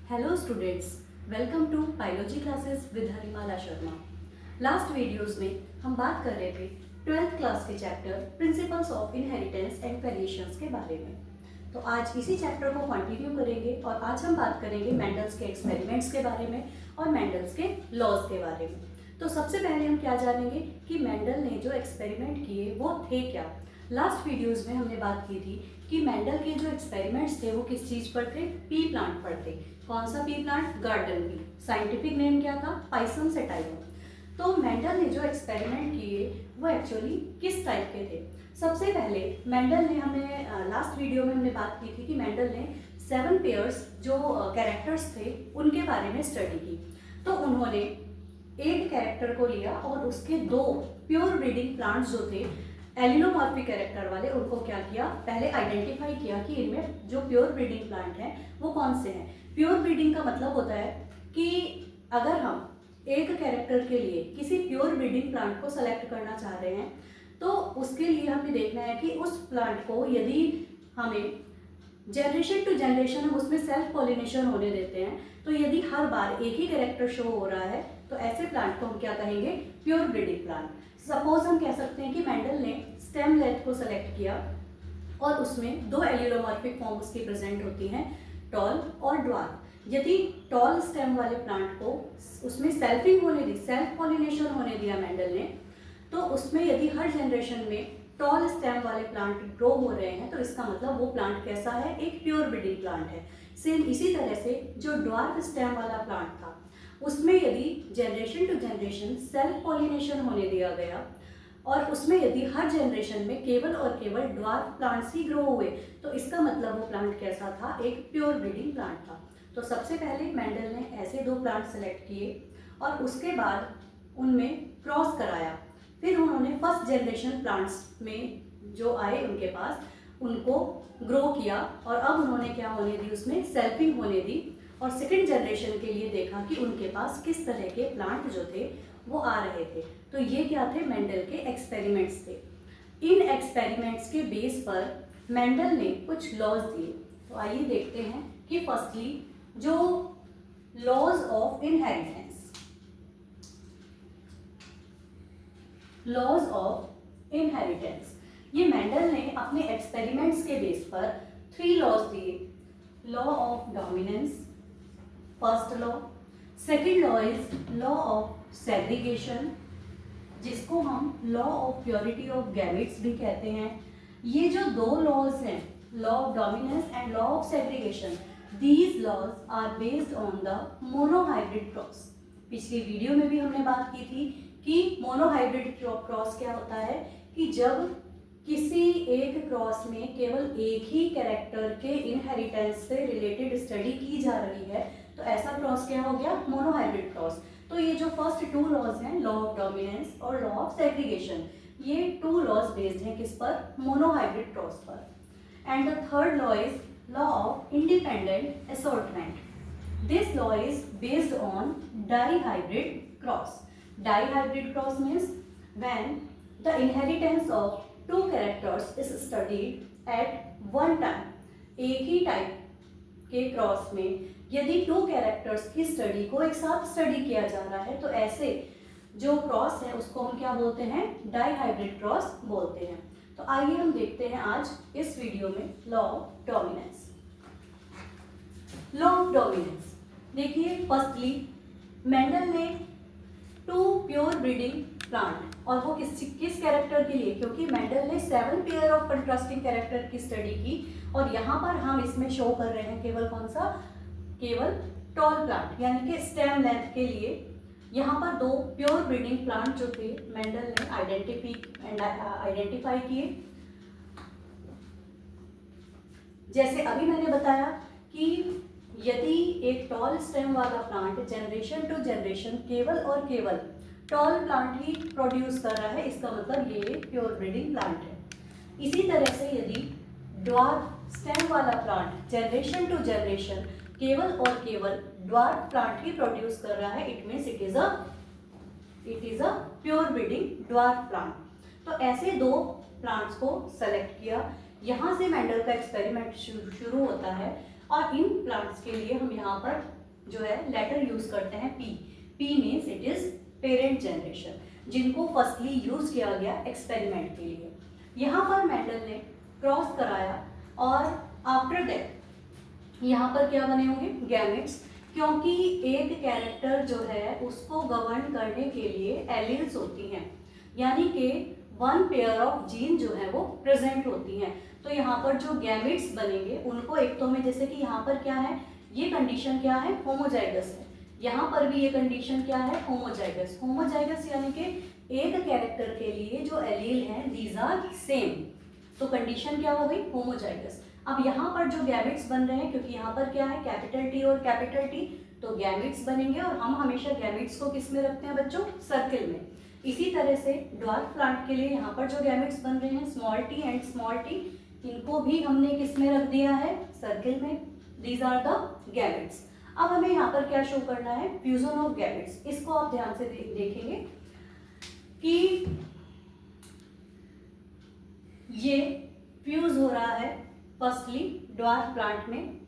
Hello students, welcome to biology classes with Harimala Sharma. Last videos में हम बात कर रहे थे 12th क्लास के chapter principles of inheritance and variations के बारे में। तो आज इसी चैप्टर को कंटिन्यू करेंगे और आज हम बात करेंगे मेंडल्स के एक्सपेरिमेंट्स के बारे में और मेंडल्स के लॉज के बारे में। तो सबसे पहले हम क्या जानेंगे कि मेंडल ने जो एक्सपेरिमेंट किए वो थे क्या। लास्ट वीडियोस में हमने बात की थी कि मेंडल के जो एक्सपेरिमेंट्स थे वो किस चीज़ पर थे, पी प्लांट पर थे। कौन सा P plant? Garden pea. Scientific name क्या था? Pisum sativum. तो मेंडल ने जो एक्सपेरिमेंट किए वो एक्चुअली किस टाइप के थे? सबसे पहले मेंडल ने हमें लास्ट वीडियो में हमने बात की थी कि मेंडल ने 7 पेयर्स जो कैरेक्टर्स थे उनके बारे में स्टडी की। तो उन्होंने एक कैरेक्टर को लिया और उसके 2 प्योर ब्रीडिंग प्लांट्स जो थे एलिलोमॉर्फिक कैरेक्टर वाले, उनको क्या किया, पहले आइडेंटिफाई किया कि इनमें जो प्योर ब्रीडिंग प्लांट हैं वो कौन से हैं। प्योर ब्रीडिंग का मतलब होता है कि अगर हम एक कैरेक्टर के लिए किसी प्योर ब्रीडिंग प्लांट को सेलेक्ट करना चाह रहे हैं तो उसके लिए हमें देखना है कि उस प्लांट को यदि हमें जनरेशन टू जनरेशन हम उसमें सेल्फ पॉलिनेशन होने देते हैं, तो यदि हर बार एक ही कैरेक्टर शो हो रहा है तो ऐसे प्लांट को हम क्या कहेंगे? Pure breeding plant. सपोज हम कह सकते हैं कि मेंडल ने स्टेम लेंथ को सेलेक्ट किया और उसमें 2 एलिलोमॉर्फिक फॉर्म उसकी प्रेजेंट होती हैं, टॉल और ड्वार्फ। यदि टॉल स्टेम वाले प्लांट को उसमें सेल्फिंग होने दी, सेल्फ पॉलिनेशन होने दिया मेंडल ने, तो उसमें यदि हर जनरेशन में टॉल स्टेम वाले प्लांट ग्रो हो रहे हैं तो इसका मतलब वो प्लांट कैसा है? एक प्योर ब्रीडिंग प्लांट है। सेम इसी तरह से जो ड्वार्फ स्टेम वाला प्लांट था उसमें यदि generation to generation self pollination होने दिया गया और उसमें यदि हर जनरेशन में केवल और केवल ड्वार्फ प्लांट्स ही ग्रो हुए तो इसका मतलब वो प्लांट कैसा था? एक प्योर ब्रीडिंग प्लांट था। तो सबसे पहले मेंडल ने ऐसे 2 प्लांट सेलेक्ट किए और उसके बाद उनमें क्रॉस कराया। फिर उन्होंने फर्स्ट जनरेशन प्लांट्स में जो आए उनके पास उनको ग्रो किया और अब उन्होंने क्या होने दी? उसमें सेल्फिंग होने दी और सेकंड जनरेशन के लिए देखा कि उनके पास किस तरह के प्लांट जो थे वो आ रहे थे। तो ये क्या थे? मेंडल के एक्सपेरिमेंट्स थे। इन एक्सपेरिमेंट्स के बेस पर मेंडल ने कुछ लॉज दिए। तो आइए देखते हैं कि फर्स्टली जो laws of inheritance, laws of inheritance, ये मेंडल ने अपने एक्सपेरिमेंट्स के बेस पर 3 लॉज दिए। Law of dominance, first law. Second law is law of segregation, जिसको हम law of purity of gametes भी कहते हैं। ये जो 2 लॉज हैं, law of dominance and law of segregation, these laws are based on the monohybrid cross. पिछली video में भी हमने बात की थी कि मोनोहाइब्रिड क्रॉस क्या होता है कि जब किसी एक क्रॉस में केवल एक ही कैरेक्टर के इनहेरिटेंस से रिलेटेड स्टडी की जा रही है तो ऐसा क्रॉस क्या हो गया? Monohybrid cross. तो ये जो फर्स्ट 2 लॉज हैं, लॉ ऑफ डोमिनेंस और लॉ ऑफ सेग्रीगेशन, ये 2 लॉज बेस्ड हैं किस पर? मोनोहाइब्रिड क्रॉस पर। And the third law is law of independent assortment. This law is based on dihybrid cross. Dihybrid cross means when the inheritance of 2 characters is studied at one time. एक ही type के cross में यदि 2 characters की study को एक साथ study किया जा रहा है तो ऐसे जो क्रॉस है उसको हम क्या बोलते हैं? डाइहाइब्रिड क्रॉस बोलते हैं। तो आइए हम देखते हैं आज इस वीडियो में law of dominance. Law of dominance देखिए, फर्स्टली मेंडल ने 2 प्योर ब्रीडिंग प्लांट, और वो किस कैरेक्टर के लिए? क्योंकि मेंडल ने 7 पेयर ऑफ कंट्रास्टिंग कैरेक्टर की स्टडी की और यहाँ पर हम इसमें शो कर रहे हैं केवल कौन सा? केवल टॉल प्लांट, यानी कि स्टेम लेंथ के लिए यहाँ पर 2 प्योर ब्रीडिंग प्लांट जो थे मेंडल ने आइडेंटिफाई किए। जैसे अभी मैंने बताया कि यदि एक टॉल स्टेम वाला प्लांट जनरेशन टू जनरेशन केवल और केवल टॉल प्लांट ही प्रोड्यूस कर रहा है, इसका मतलब ये प्योर ब्रीडिंग प्लांट है। इसी तरह से यदि ड्वार्फ स्टेम वाला प्लांट जनरेशन टू जनरेशन केवल और केवल ड्वार्फ प्लांट ही प्रोड्यूस कर रहा है, it means it is a pure breeding dwarf plant. तो ऐसे 2 प्लांट्स को सेलेक्ट किया। यहाँ से मेंडल का एक्सपेरिमेंट शुरू होता है और इन प्लांट्स के लिए हम यहाँ पर जो है लेटर यूज करते हैं P. P means it is parent generation, जिनको फर्स्टली यूज किया गया एक्सपेरिमेंट के लिए। यहाँ पर मेंडल ने क्रॉस कराया और आफ्टर दैट यहाँ पर क्या बने होंगे, गैमेट्स, क्योंकि एक कैरेक्टर जो है उसको गवर्न करने के लिए एलील्स होती हैं, यानी कि वन पेयर ऑफ जीन जो है वो प्रेजेंट होती हैं। तो यहाँ पर जो गैमेट्स बनेंगे उनको एक तो में, जैसे कि यहाँ पर क्या है, ये कंडीशन क्या है, होमोजाइगस है, यहाँ पर भी ये कंडीशन क्या है, होमोजाइगस। होमोजाइगस यानी कि एक कैरेक्टर के लिए जो एलील हैं दीज आर सेम, तो कंडीशन क्या हो गई, होमोजाइगस। अब यहाँ पर जो गैमेट्स बन रहे हैं, क्योंकि यहाँ पर क्या है, कैपिटल टी और कैपिटल टी, तो गैमेट्स बनेंगे, और हम हमेशा गैमेट्स को किस में रखते हैं बच्चों, सर्किल में। इसी तरह से ड्वार्फ प्लांट के लिए यहाँ पर जो गैमेट्स बन रहे हैं small T and small T, इनको भी हमने किस में रख दिया है, सर्किल में। These are the gametes. अब हमें यहाँ पर क्या शो करना है, फ्यूजन ऑफ गैमेट्स। इसको आप ध्यान से देखेंगे कि ये फ्यूज हो रहा है फर्स्टली ड्वार्फ प्लांट में।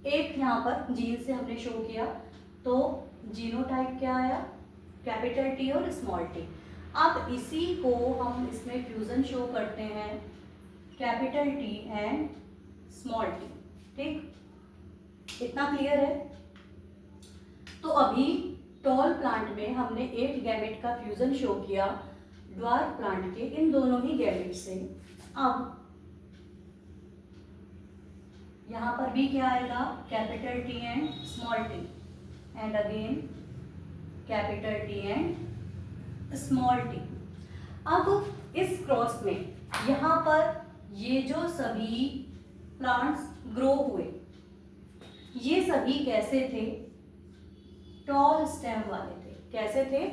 एक यहाँ पर जीन से हमने शो किया, तो जीनोटाइप क्या आया, कैपिटल टी और स्मॉल टी। अब इसी को हम इसमें फ्यूजन शो करते हैं, capital T and small T. ठीक, इतना क्लियर है। तो अभी टॉल प्लांट में हमने एक गैमेट का फ्यूजन शो किया ड्वार्फ प्लांट के इन दोनों ही गैमेट से। अब यहाँ पर भी क्या आएगा, capital T and small T, and again capital T and small T. अब इस क्रॉस में यहाँ पर ये जो सभी प्लांट्स ग्रो हुए, ये सभी कैसे थे, टॉल स्टेम वाले थे। कैसे थे,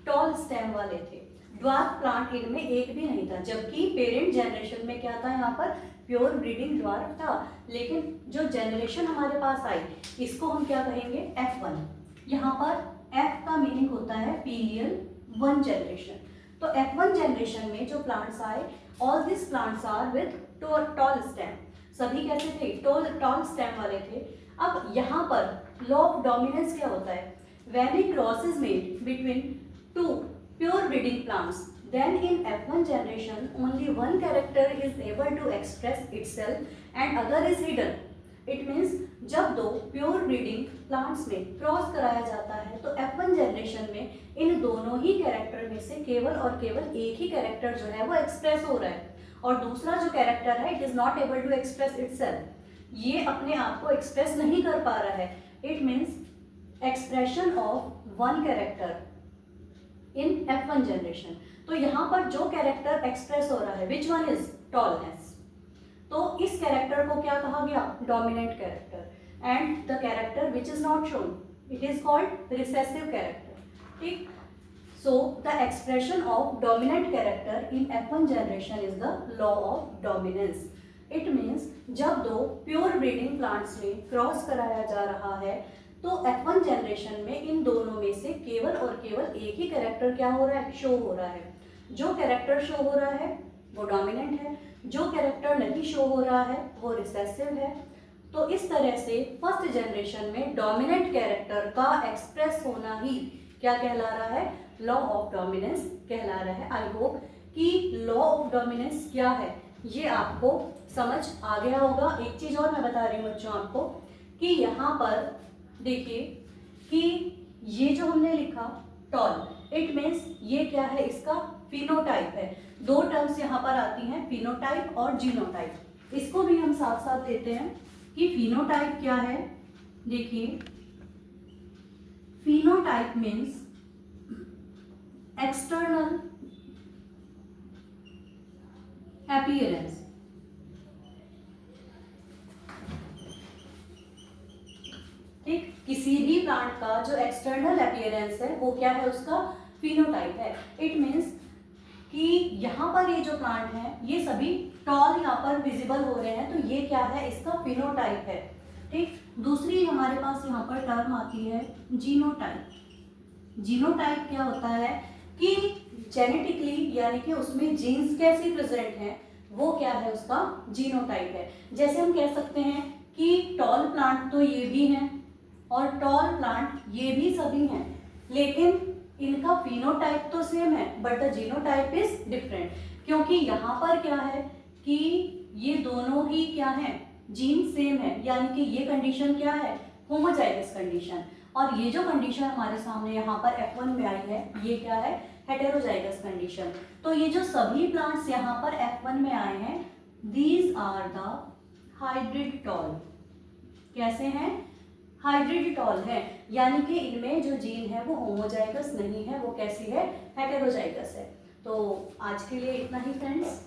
टॉल स्टेम वाले थे। ड्वार्फ प्लांट इनमें एक भी नहीं था, जबकि पेरेंट जनरेशन में क्या था, यहाँ पर प्योर ब्रीडिंग ड्वार्फ था। लेकिन जो जनरेशन हमारे पास आई, इसको हम क्या कहेंगे, F1। यहाँ पर F का मीनिंग होता है पीरियल 1 जनरेशन। तो F1 जनरेशन में जो प्लांट्स आए, all this plants are with tall stem. सभी कैसे थे, टॉल स्टेम वाले थे। अब यहाँ पर लॉ ऑफ डोमिनेंस क्या होता है, when A cross is made between two pure breeding plants, then in F1 generation only one character is able to express itself and other is hidden. It means जब दो pure breeding plants में cross कराया जाता है, तो F1 generation में इन दोनों ही character में से केवल और केवल एक ही कैरेक्टर जो है वो एक्सप्रेस हो रहा है, और दूसरा जो कैरेक्टर है it is not able to express itself, ये अपने आप को एक्सप्रेस नहीं कर पा रहा है। It means expression of one character in F1 generation. तो यहाँ पर जो कैरेक्टर एक्सप्रेस हो रहा है, विच वन इज टॉलनेस, तो इस कैरेक्टर को क्या कहा गया, dominant character, and the character which is not shown, it is called recessive character. ठीक, so the expression of dominant character in F1 generation is the law of dominance. It means जब दो pure breeding plants में cross कराया जा रहा है, तो F1 generation में इन दोनों में से केवल और केवल एक ही कैरेक्टर क्या हो रहा है, शो हो रहा है। जो कैरेक्टर शो हो रहा है वो डोमिनेंट है, जो कैरेक्टर नहीं शो हो रहा है वो रिसेसिव है। तो इस तरह से फर्स्ट जनरेशन में डोमिनेंट कैरेक्टर का एक्सप्रेस होना ही क्या कहला रहा है, लॉ ऑफ डोमिनेंस कहला रहा है। आई होप कि लॉ ऑफ डोमिनेंस क्या है ये आपको समझ आ गया होगा। एक चीज और मैं बता रही हूँ बच्चों आपको कि यहाँ पर देखिए कि ये जो हमने लिखा टॉल, इट मीन्स ये क्या है, इसका फिनोटाइप है। दो टर्म्स यहाँ पर आती हैं, फिनोटाइप और जीनोटाइप। इसको भी हम साथ साथ देते हैं कि फिनोटाइप क्या है। देखिए, फिनोटाइप मीन्स एक्सटर्नल अपीयरेंस। ठीक, किसी भी प्लांट का जो एक्सटर्नल अपीयरेंस है वो क्या है, उसका फिनोटाइप है। इट मीन्स कि यहाँ पर ये जो प्लांट है ये सभी टॉल यहाँ पर विजिबल हो रहे हैं, तो ये क्या है, इसका फिनोटाइप है। ठीक, दूसरी हमारे पास यहाँ पर टर्म आती है जीनोटाइप। जीनोटाइप क्या होता है कि जेनेटिकली यानी कि उसमें जीन्स कैसी प्रेजेंट है वो क्या है, उसका जीनोटाइप है। जैसे हम कह सकते हैं कि टॉल प्लांट तो ये भी हैं और टॉल प्लांट ये भी सभी हैं, लेकिन इनका फिनोटाइप तो सेम है but the genotype is different, क्योंकि यहाँ पर क्या है कि ये दोनों ही क्या है, जीन सेम है, यानी कि ये कंडीशन क्या है, होमोजाइगस कंडीशन। और ये जो कंडीशन हमारे सामने यहाँ पर F1 में आई है, ये क्या है, हेटेरोजाइगस कंडीशन। तो ये जो सभी प्लांट्स यहाँ पर F1 में आए हैं, these are the hybrid tall. कैसे हैं, हाइब्रिड टॉल है, यानी कि इनमें जो जीन है वो होमोजाइगस नहीं है, वो कैसी है, हेटेरोजाइगस है। तो आज के लिए इतना ही फ्रेंड्स।